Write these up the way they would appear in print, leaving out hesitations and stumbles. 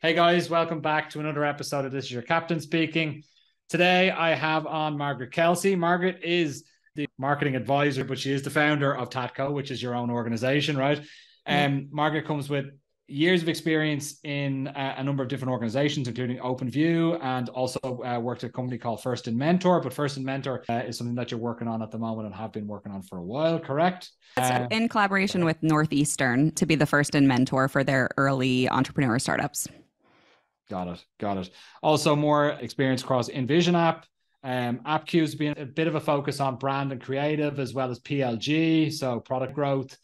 Hey guys, welcome back to another episode of This Is Your Captain Speaking. Today I have on Margaret Kelsey. Margaret is the marketing advisor, but she is the founder of TATCO, which is your own organization, right? Margaret comes with years of experience in a number of different organizations, including OpenView, and also worked at a company called First in Mentor. But First in Mentor is something that you're working on at the moment and have been working on for a while, correct? That's in collaboration with Northeastern to be the First in Mentor for their early entrepreneur startups. Got it. Also, more experience across InVision app. AppQ's been a bit of a focus on brand and creative, as well as PLG, so product growth.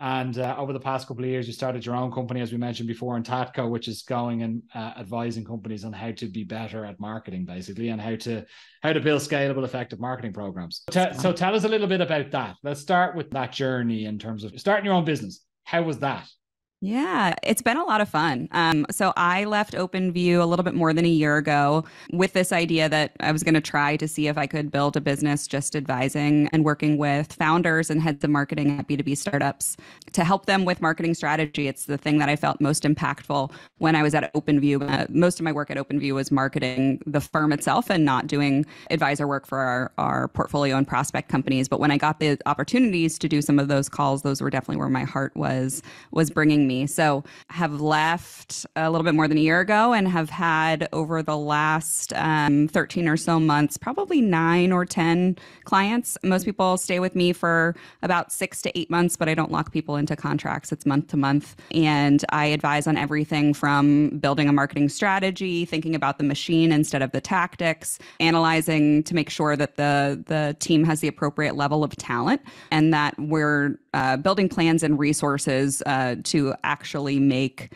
And over the past couple of years, you started your own company, as we mentioned before, in TATCO, which is going and advising companies on how to be better at marketing, basically, and how to build scalable, effective marketing programs. So tell us a little bit about that. Let's start with that journey in terms of starting your own business. How was that? Yeah, it's been a lot of fun. So I left OpenView a little bit more than a year ago with this idea that I was going to try to see if I could build a business just advising and working with founders and heads of marketing at B2B startups to help them with marketing strategy. It's the thing that I felt most impactful when I was at OpenView. Most of my work at OpenView was marketing the firm itself and not doing advisor work for our portfolio and prospect companies. But when I got the opportunities to do some of those calls, those were definitely where my heart was bringing me. So I have left a little bit more than a year ago and have had over the last 13 or so months, probably 9 or 10 clients. Most people stay with me for about 6 to 8 months, but I don't lock people into contracts. It's month to month. And I advise on everything from building a marketing strategy, thinking about the machine instead of the tactics, analyzing to make sure that the team has the appropriate level of talent and that we're building plans and resources to actually make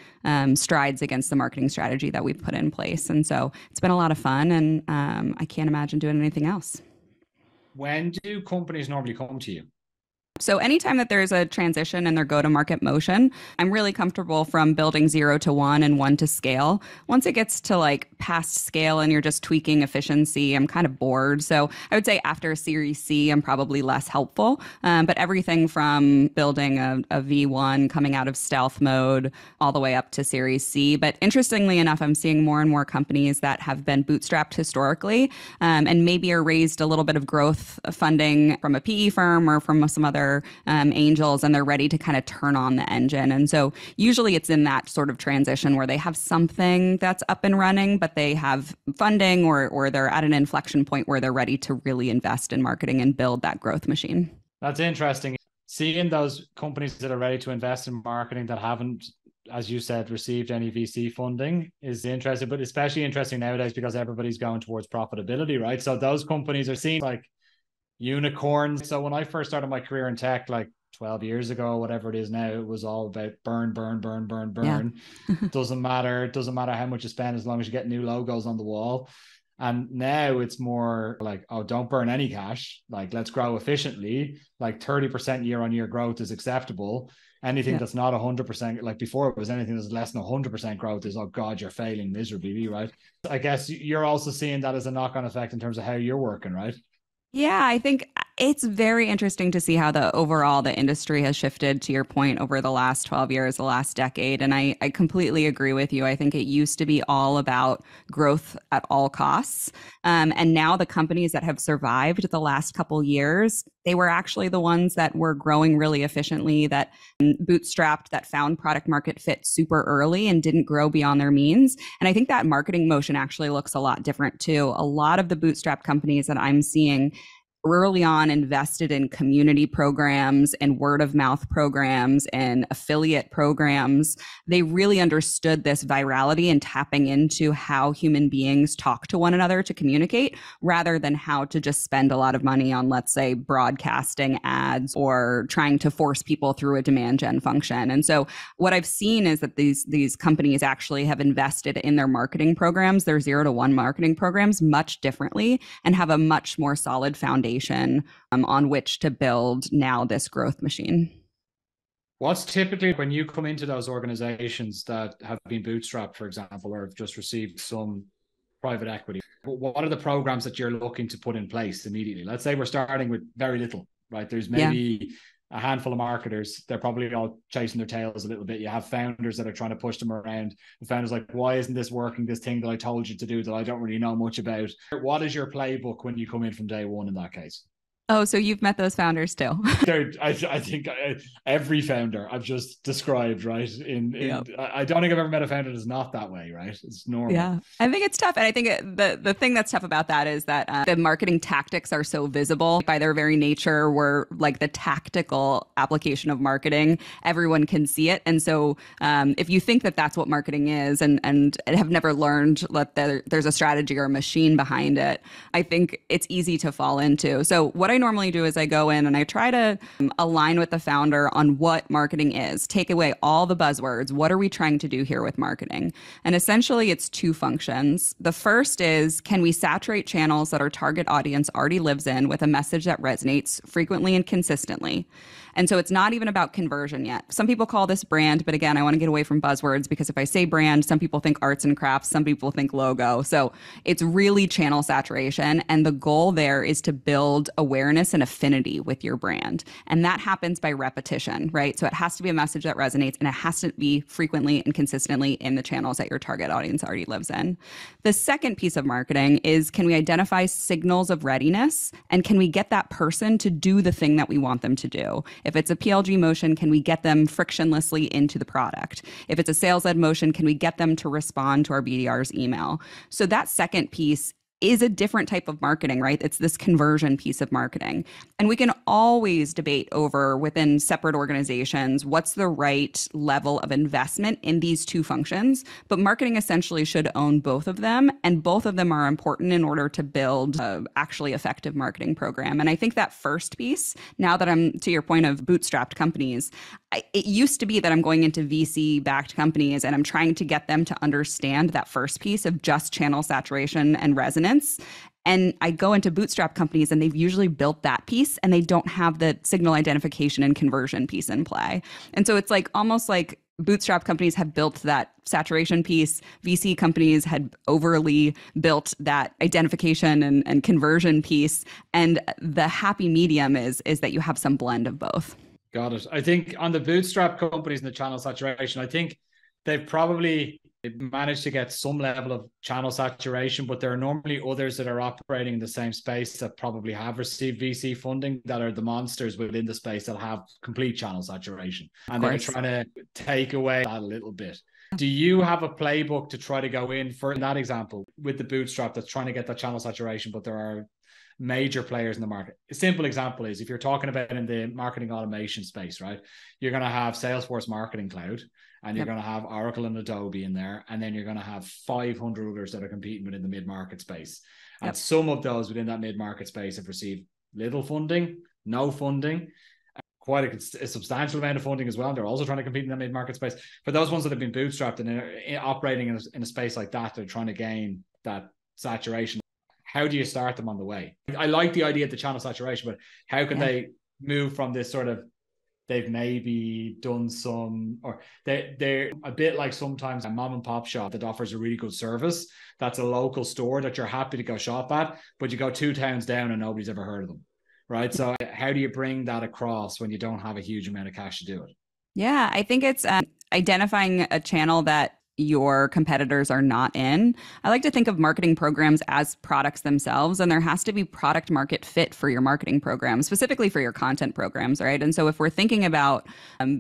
strides against the marketing strategy that we've put in place. And so it's been a lot of fun, and I can't imagine doing anything else. When do companies normally come to you? So anytime that there's a transition in their go-to-market motion, I'm really comfortable from building 0 to 1 and 1 to scale. Once it gets to like past scale and you're just tweaking efficiency, I'm kind of bored. So I would say after a Series C, I'm probably less helpful. But everything from building a V1, coming out of stealth mode, all the way up to Series C. But interestingly enough, I'm seeing more and more companies that have been bootstrapped historically and maybe are raised a little bit of growth funding from a PE firm or from some other angels, and they're ready to kind of turn on the engine. And so usually it's in that sort of transition where they have something that's up and running, but they have funding or they're at an inflection point where they're ready to really invest in marketing and build that growth machine. That's interesting. Seeing those companies that are ready to invest in marketing that haven't, as you said, received any VC funding is interesting, but especially interesting nowadays because everybody's going towards profitability, right? So those companies are seen like unicorns. So when I first started my career in tech, like 12 years ago, whatever it is now, it was all about burn. Yeah. Doesn't matter how much you spend as long as you get new logos on the wall. And now it's more like, oh, don't burn any cash. Like, let's grow efficiently. Like 30% year on year growth is acceptable. Anything that's not 100%, like before it was anything that's less than 100% growth is, oh God, you're failing miserably, right? I guess you're also seeing that as a knock-on effect in terms of how you're working, right? Yeah, I think it's very interesting to see how the industry has shifted, to your point, over the last 12 years, the last decade. And I completely agree with you. I think it used to be all about growth at all costs. And now the companies that have survived the last couple years, they were actually the ones that were growing really efficiently, that bootstrapped, that found product market fit super early and didn't grow beyond their means. And I think that marketing motion actually looks a lot different too. A lot of the bootstrap companies that I'm seeing early on invested in community programs and word of mouth programs and affiliate programs. They really understood this virality and tapping into how human beings talk to one another to communicate, rather than how to just spend a lot of money on, let's say, broadcasting ads or trying to force people through a demand gen function. And so what I've seen is that these companies actually have invested in their marketing programs, their 0 to 1 marketing programs, much differently, and have a much more solid foundation on which to build now this growth machine. What's typically when you come into those organizations that have been bootstrapped, for example, or have just received some private equity, what are the programs that you're looking to put in place immediately? Let's say we're starting with very little, right? There's maybe a handful of marketers, they're probably all chasing their tails a little bit. You have founders that are trying to push them around. The founders like, why isn't this working? This thing that I told you to do that I don't really know much about. What is your playbook when you come in from day one in that case? Oh, so you've met those founders too. I think every founder I've just described, right? Yep. I don't think I've ever met a founder that's not that way, right? It's normal. Yeah, I think it's tough. And I think the thing that's tough about that is that the marketing tactics are so visible by their very nature. Where like the tactical application of marketing, everyone can see it. And so if you think that that's what marketing is and have never learned that there's a strategy or a machine behind it, I think it's easy to fall into. So what I normally do is I go in and I try to align with the founder on what marketing is, take away all the buzzwords. What are we trying to do here with marketing? And essentially it's two functions. The first is, can we saturate channels that our target audience already lives in with a message that resonates frequently and consistently? And so it's not even about conversion yet. Some people call this brand, but again, I want to get away from buzzwords because if I say brand, some people think arts and crafts, some people think logo. So it's really channel saturation. And the goal there is to build awareness and affinity with your brand. And that happens by repetition, right? So it has to be a message that resonates and it has to be frequently and consistently in the channels that your target audience already lives in. The second piece of marketing is, can we identify signals of readiness and can we get that person to do the thing that we want them to do? If it's a PLG motion, can we get them frictionlessly into the product? If it's a sales-led motion, can we get them to respond to our BDR's email? So that second piece is a different type of marketing, right? It's this conversion piece of marketing. And we can always debate over within separate organizations, what's the right level of investment in these two functions. But marketing essentially should own both of them. And both of them are important in order to build an actually effective marketing program. And I think that first piece, now that I'm to your point of bootstrapped companies, it used to be that I'm going into VC-backed companies and I'm trying to get them to understand that first piece of just channel saturation and resonance. And I go into bootstrap companies and they've usually built that piece and they don't have the signal identification and conversion piece in play. And so it's like almost like bootstrap companies have built that saturation piece. VC companies had overly built that identification and conversion piece. And the happy medium is that you have some blend of both. Got it. I think on the bootstrap companies and the channel saturation, I think they've probably managed to get some level of channel saturation, but there are normally others that are operating in the same space that probably have received VC funding that are the monsters within the space that have complete channel saturation. And they're trying to take away that a little bit. Do you have a playbook to try to go in for that example with the bootstrap that's trying to get that channel saturation, but there are major players in the market? A simple example is if you're talking about in the marketing automation space, right? You're going to have Salesforce Marketing Cloud and you're going to have Oracle and Adobe in there. And then you're going to have 500 others that are competing within the mid-market space. And some of those within that mid-market space have received little funding, no funding, quite a substantial amount of funding as well. They're also trying to compete in that mid-market space. For those ones that have been bootstrapped and are operating in a space like that, they're trying to gain that saturation. How do you start them on the way? I like the idea of the channel saturation, but how can they move from this sort of, they've maybe done some, or they're a bit like sometimes a mom and pop shop that offers a really good service. That's a local store that you're happy to go shop at, but you go 2 towns down and nobody's ever heard of them, right? So how do you bring that across when you don't have a huge amount of cash to do it? Yeah, I think it's identifying a channel that your competitors are not in. I like to think of marketing programs as products themselves, and there has to be product market fit for your marketing program, specifically for your content programs, right? And so if we're thinking about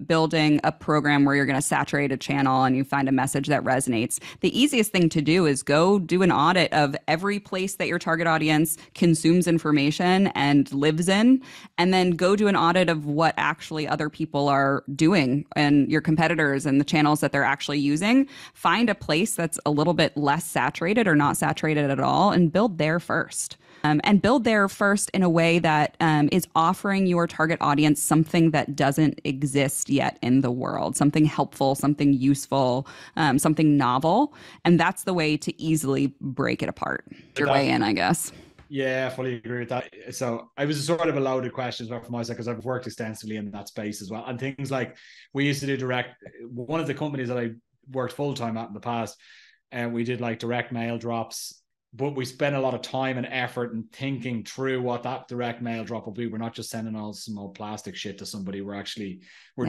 building a program where you're going to saturate a channel and you find a message that resonates, the easiest thing to do is go do an audit of every place that your target audience consumes information and lives in, and then go do an audit of what actually other people are doing and your competitors and the channels that they're actually using. Find a place that's a little bit less saturated or not saturated at all and build there first. And build there first in a way that is offering your target audience something that doesn't exist yet in the world, something helpful, something useful, something novel. And that's the way to easily break it apart. Your way in, I guess. Yeah, I fully agree with that. So I was sort of a loaded question as well for myself because I've worked extensively in that space as well. And things like we used to do one of the companies that I worked full-time at in the past, and we did like direct mail drops but we spent a lot of time and effort and thinking through what that direct mail drop will be. We're not just sending all some old plastic shit to somebody. We're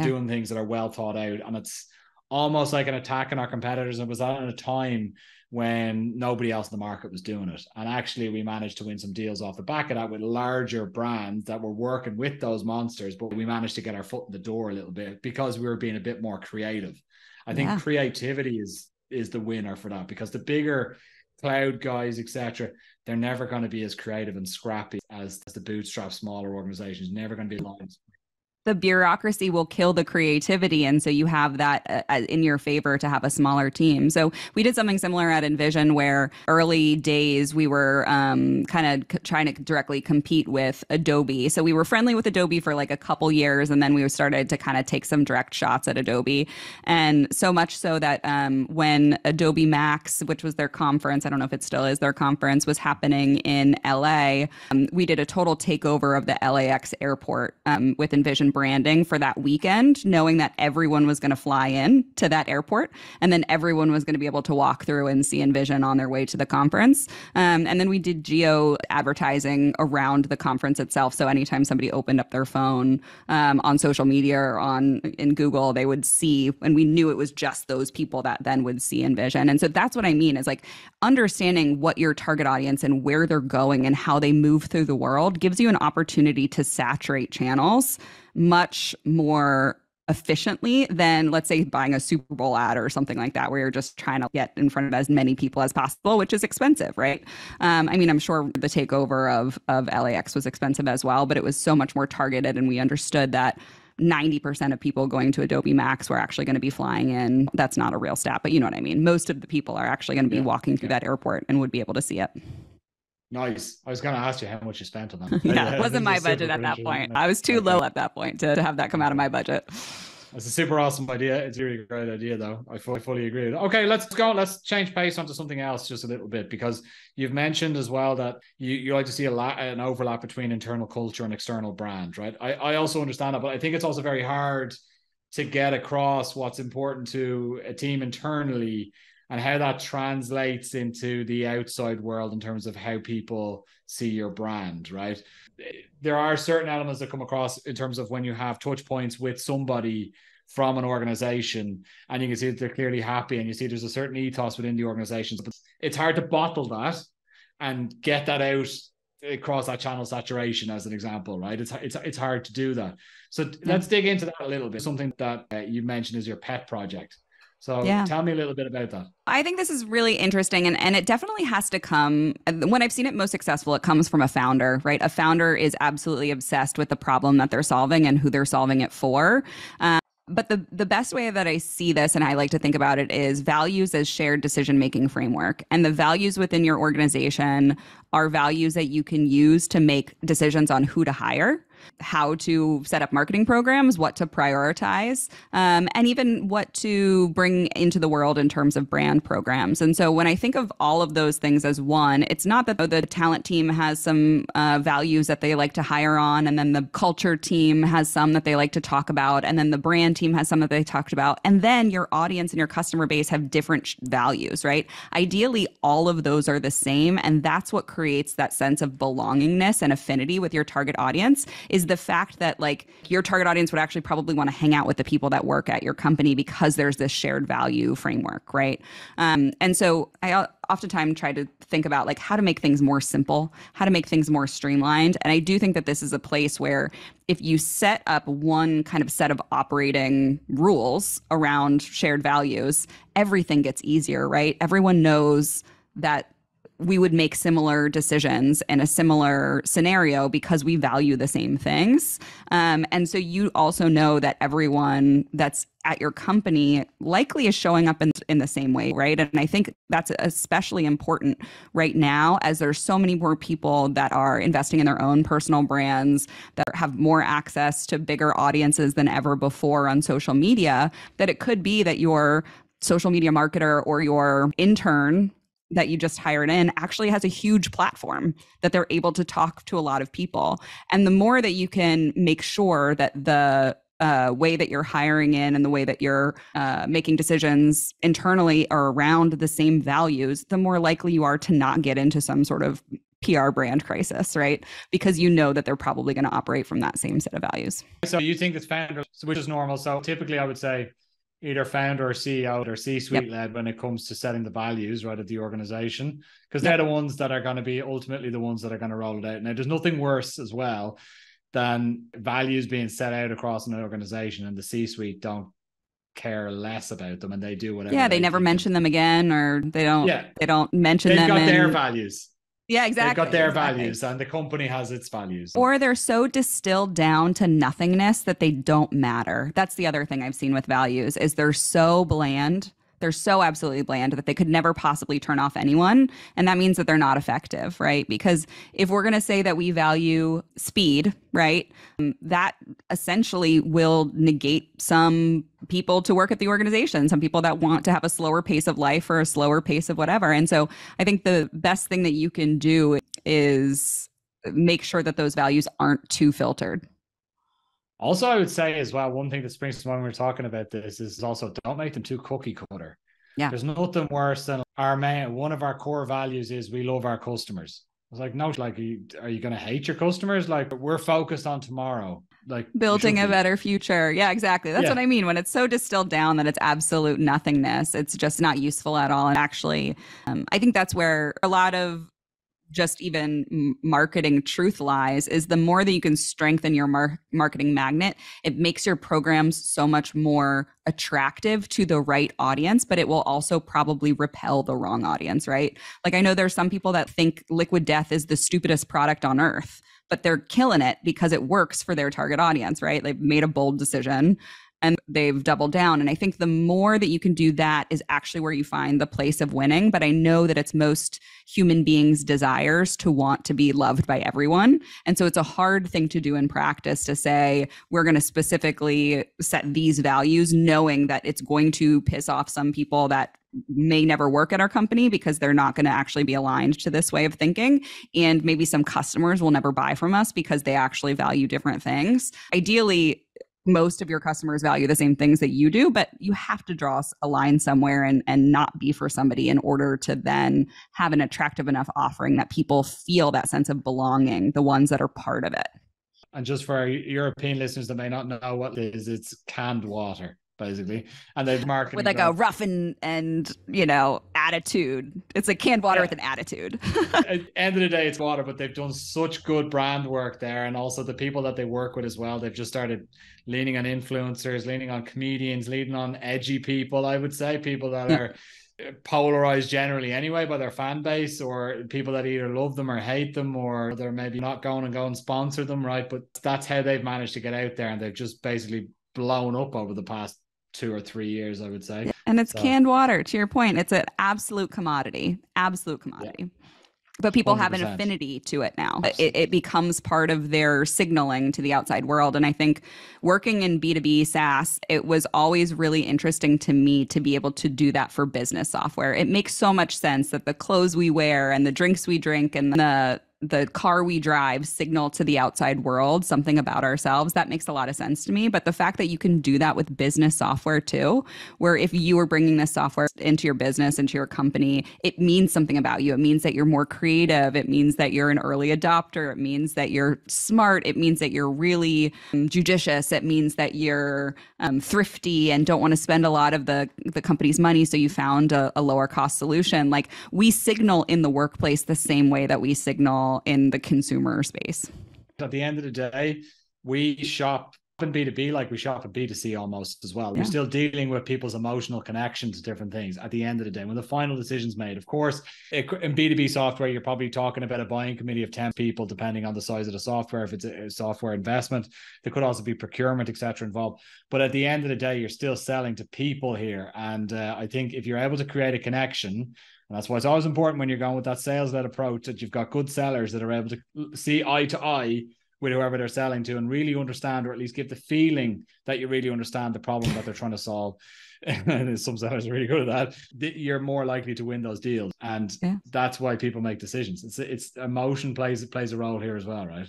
doing things that are well thought out, and it's almost like an attack on our competitors. And it was at a time when nobody else in the market was doing it. And actually we managed to win some deals off the back of that with larger brands that were working with those monsters, but we managed to get our foot in the door a little bit because we were being a bit more creative. I think creativity is the winner for that, because the bigger cloud guys, etc., they're never going to be as creative and scrappy as the bootstrap smaller organizations. Never going to be lines. The bureaucracy will kill the creativity. And so you have that in your favor to have a smaller team. So we did something similar at Envision, where early days we were kind of trying to directly compete with Adobe. So we were friendly with Adobe for like a couple years, and then we started to kind of take some direct shots at Adobe. And so much so that when Adobe Max, which was their conference, I don't know if it still is their conference, was happening in LA, we did a total takeover of the LAX airport with Envision branding for that weekend, knowing that everyone was going to fly in to that airport, and then everyone was going to be able to walk through and see Envision on their way to the conference. And then we did geo advertising around the conference itself. So anytime somebody opened up their phone on social media or in Google, they would see, and we knew it was just those people that then would see Envision. And so that's what I mean, is like understanding what your target audience and where they're going and how they move through the world gives you an opportunity to saturate channels much more efficiently than, let's say, buying a Super Bowl ad or something like that, where you're just trying to get in front of as many people as possible, which is expensive, right? I mean, I'm sure the takeover of LAX was expensive as well, but it was so much more targeted, and we understood that 90% of people going to Adobe Max were actually going to be flying in. That's not a real stat, but you know what I mean? Most of the people are actually going to be walking through that airport and would be able to see it. Nice. I was going to ask you how much you spent on that. Yeah, it wasn't my budget at that point. I was too low at that point to have that come out of my budget. That's a super awesome idea. It's a really great idea, though. I fully agree with it. Okay, let's go. Let's change pace onto something else just a little bit, because you've mentioned as well that you like to see an overlap between internal culture and external brand, right? I also understand that, but I think it's also very hard to get across what's important to a team internally and how that translates into the outside world in terms of how people see your brand, right? There are certain elements that come across in terms of when you have touch points with somebody from an organization, and you can see that they're clearly happy, and you see there's a certain ethos within the organizations. But it's hard to bottle that and get that out across that channel saturation, as an example, right? It's hard to do that. So let's dig into that a little bit. Something that you mentioned is your pet project. So tell me a little bit about that. I think this is really interesting, and it definitely has to come, when I've seen it most successful, it comes from a founder, right? A founder is absolutely obsessed with the problem that they're solving and who they're solving it for. But the best way that I see this, and I like to think about it, is values as shared decision-making framework. And the values within your organization are values that you can use to make decisions on who to hire, how to set up marketing programs, what to prioritize, and even what to bring into the world in terms of brand programs. And so when I think of all of those things as one, it's not that the talent team has some values that they like to hire on, and then the culture team has some that they like to talk about, and then the brand team has some that they talked about, and then your audience and your customer base have different values, right? Ideally, all of those are the same, and that's what creates that sense of belongingness and affinity with your target audience, is the fact that like your target audience would actually probably want to hang out with the people that work at your company because there's this shared value framework, right? And so I oftentimes try to think about like how to make things more simple, how to make things more streamlined. And I do think that this is a place where if you set up one kind of set of operating rules around shared values, everything gets easier, right? Everyone knows that we would make similar decisions in a similar scenario because we value the same things. And so you also know that everyone that's at your company likely is showing up in the same way, right? And I think that's especially important right now, as there's so many more people that are investing in their own personal brands, that have more access to bigger audiences than ever before on social media, that it could be that your social media marketer or your intern that you just hired in actually has a huge platform that they're able to talk to a lot of people. And the more that you can make sure that the way that you're hiring in and the way that you're making decisions internally are around the same values, the more likely you are to not get into some sort of PR brand crisis, right? Because you know that they're probably going to operate from that same set of values. So you think it's founder, which is normal. So typically I would say either founder or CEO or C-suite led when it comes to setting the values, right, of the organization, because they're the ones that are going to be ultimately the ones that are going to roll it out. Now, there's nothing worse as well than values being set out across an organization and the C-suite don't care less about them and they do whatever. Yeah, they never mention them again, or they don't mention They've them. They've got their values. Yeah, exactly. They've got their values and the company has its values. Or they're so distilled down to nothingness that they don't matter. That's the other thing I've seen with values is they're so bland. They're so absolutely bland that they could never possibly turn off anyone. And that means that they're not effective, right? Because if we're going to say that we value speed, right, that essentially will negate some people to work at the organization, some people that want to have a slower pace of life or a slower pace of whatever. And so I think the best thing that you can do is make sure that those values aren't too filtered. Also, I would say as well, one thing that springs to mind when we're talking about this is also don't make them too cookie cutter. Yeah. There's nothing worse than one of our core values is we love our customers. I was like, no, like, are you going to hate your customers? Like, we're focused on tomorrow, like building a better future. Yeah, exactly. That's what I mean. When it's so distilled down that it's absolute nothingness, it's just not useful at all. And actually, I think that's where a lot of just even marketing truth lies is the more that you can strengthen your marketing magnet, it makes your programs so much more attractive to the right audience, but it will also probably repel the wrong audience, right? Like I know there's some people that think Liquid Death is the stupidest product on earth, but they're killing it because it works for their target audience, right? They've made a bold decision and they've doubled down. And I think the more that you can do that is actually where you find the place of winning. But I know that it's most human beings' desires to want to be loved by everyone. And so it's a hard thing to do in practice to say, we're going to specifically set these values, knowing that it's going to piss off some people that may never work at our company because they're not going to actually be aligned to this way of thinking. And maybe some customers will never buy from us because they actually value different things. Ideally, most of your customers value the same things that you do, but you have to draw a line somewhere and not be for somebody in order to then have an attractive enough offering that people feel that sense of belonging, the ones that are part of it. And just for our European listeners that may not know what it is, it's canned water, basically. And they've marketed with like a rough and attitude. It's like canned water with an attitude. At the end of the day, it's water, but they've done such good brand work there. And also the people that they work with as well, they've just started leaning on influencers, leaning on comedians, leaning on edgy people, I would say, people that are polarized generally anyway by their fan base, or people that either love them or hate them, or they're maybe not going and go and sponsor them, right? But that's how they've managed to get out there, and they've just basically blown up over the past 2 or 3 years, I would say. And it's canned water, to your point. It's an absolute commodity. Yeah. But people 100%. Have an affinity to it now. It becomes part of their signaling to the outside world. And I think working in B2B SaaS, it was always really interesting to me to be able to do that for business software. It makes so much sense that the clothes we wear and the drinks we drink and the car we drive signal to the outside world something about ourselves. That makes a lot of sense to me. But the fact that you can do that with business software too, where if you were bringing this software into your business, into your company, it means something about you. It means that you're more creative. It means that you're an early adopter. It means that you're smart. It means that you're really judicious. It means that you're thrifty and don't want to spend a lot of the company's money. So you found a lower cost solution. Like, we signal in the workplace the same way that we signal in the consumer space. At the end of the day, we shop in B2B like we shop in B2C almost as well. We're still dealing with people's emotional connection to different things at the end of the day when the final decision's made. Of course, in B2B software, you're probably talking about a buying committee of 10 people, depending on the size of the software. If it's a software investment, there could also be procurement, etc. involved. But at the end of the day, you're still selling to people here. And I think if you're able to create a connection, and that's why it's always important when you're going with that sales-led approach, that you've got good sellers that are able to see eye to eye with whoever they're selling to and really understand, or at least give the feeling that you really understand the problem that they're trying to solve. And some sellers are really good at that. You're more likely to win those deals. And that's why people make decisions. It's emotion plays a role here as well, right?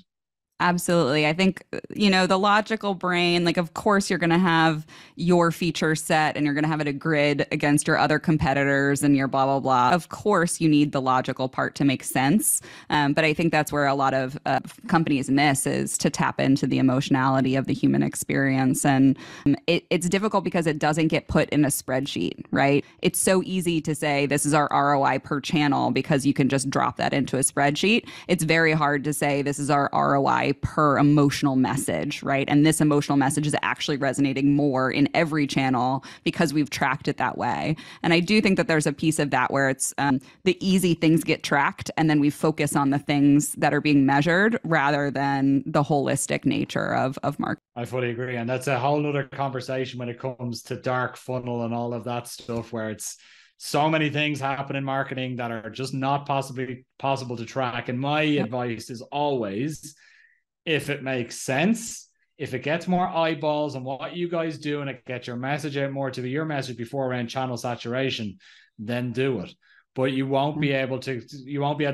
Absolutely. I think, the logical brain, like, of course, you're going to have your feature set and you're going to have it a grid against your other competitors and your blah, blah, blah. Of course, you need the logical part to make sense. But I think that's where a lot of companies miss, is to tap into the emotionality of the human experience. And it's difficult because it doesn't get put in a spreadsheet, right? It's so easy to say this is our ROI per channel because you can just drop that into a spreadsheet. It's very hard to say this is our ROI per emotional message, right? And this emotional message is actually resonating more in every channel because we've tracked it that way. And I do think that there's a piece of that where it's the easy things get tracked, and then we focus on the things that are being measured rather than the holistic nature of marketing. I fully agree. And that's a whole other conversation when it comes to dark funnel and all of that stuff, where it's so many things happen in marketing that are just not possible to track. And my advice is always, if it makes sense, if it gets more eyeballs on what you guys do and it gets your message out more to be your message before around channel saturation, then do it. But you won't be able to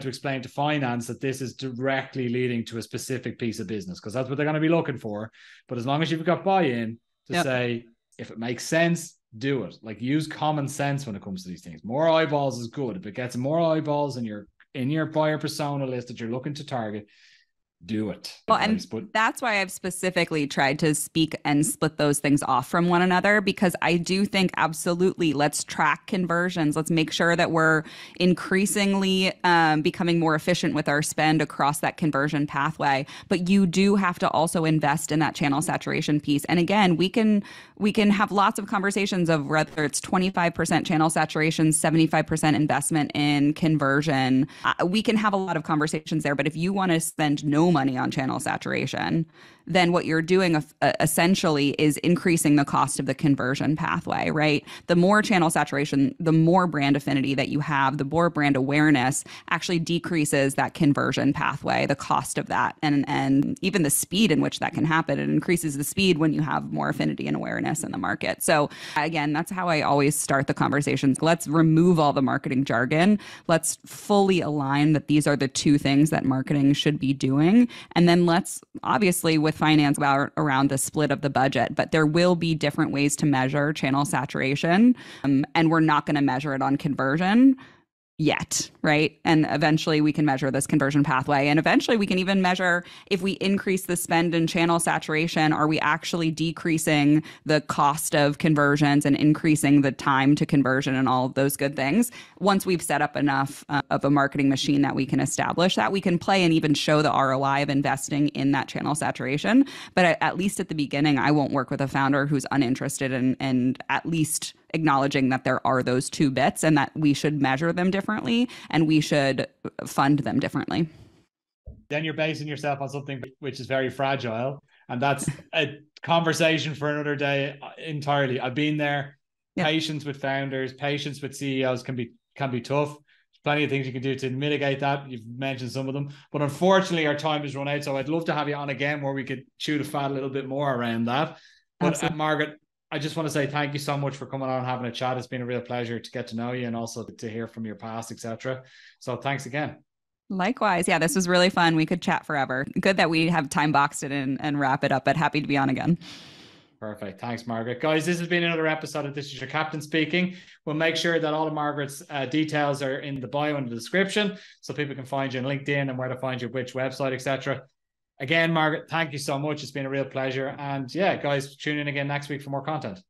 explain to finance that this is directly leading to a specific piece of business, because that's what they're going to be looking for. But as long as you've got buy-in to say, if it makes sense, do it. Like, use common sense when it comes to these things. More eyeballs is good. If it gets more eyeballs in your buyer persona list that you're looking to target, do it. Well, and that's why I've specifically tried to speak and split those things off from one another, because I do think absolutely let's track conversions. Let's make sure that we're increasingly becoming more efficient with our spend across that conversion pathway. But you do have to also invest in that channel saturation piece. And again, we can have lots of conversations of whether it's 25% channel saturation, 75% investment in conversion. We can have a lot of conversations there. But if you want to spend no money on channel saturation, then what you're doing essentially is increasing the cost of the conversion pathway, right? The more channel saturation, the more brand affinity that you have, the more brand awareness actually decreases that conversion pathway, the cost of that, and even the speed in which that can happen. It increases the speed when you have more affinity and awareness in the market. So again, that's how I always start the conversations. Let's remove all the marketing jargon. Let's fully align that these are the two things that marketing should be doing. And then let's, obviously, with finance around the split of the budget, but there will be different ways to measure channel saturation, and we're not going to measure it on conversion yet, right? And eventually we can measure this conversion pathway, and eventually we can even measure, if we increase the spend in channel saturation, are we actually decreasing the cost of conversions and increasing the time to conversion and all of those good things. Once we've set up enough of a marketing machine that we can establish that, we can play and even show the ROI of investing in that channel saturation. But at least at the beginning, I won't work with a founder who's uninterested in at least acknowledging that there are those two bits and that we should measure them differently and we should fund them differently. Then you're basing yourself on something which is very fragile, and that's a conversation for another day entirely. I've been there. Yeah. Patience with founders, patience with CEOs can be tough. There's plenty of things you can do to mitigate that. You've mentioned some of them, but unfortunately our time has run out. So I'd love to have you on again where we could chew the fat a little bit more around that. But Margaret, I just want to say thank you so much for coming on and having a chat. It's been a real pleasure to get to know you and also to hear from your past, etc. So thanks again. Likewise. Yeah, this was really fun. We could chat forever. Good that we have time boxed it and wrap it up, but happy to be on again. Perfect. Thanks, Margaret. Guys, this has been another episode of This Is Your Captain Speaking. We'll make sure that all of Margaret's details are in the bio and the description so people can find you on LinkedIn and where to find you, which website, etc. Again, Margaret, thank you so much. It's been a real pleasure. And yeah, guys, tune in again next week for more content.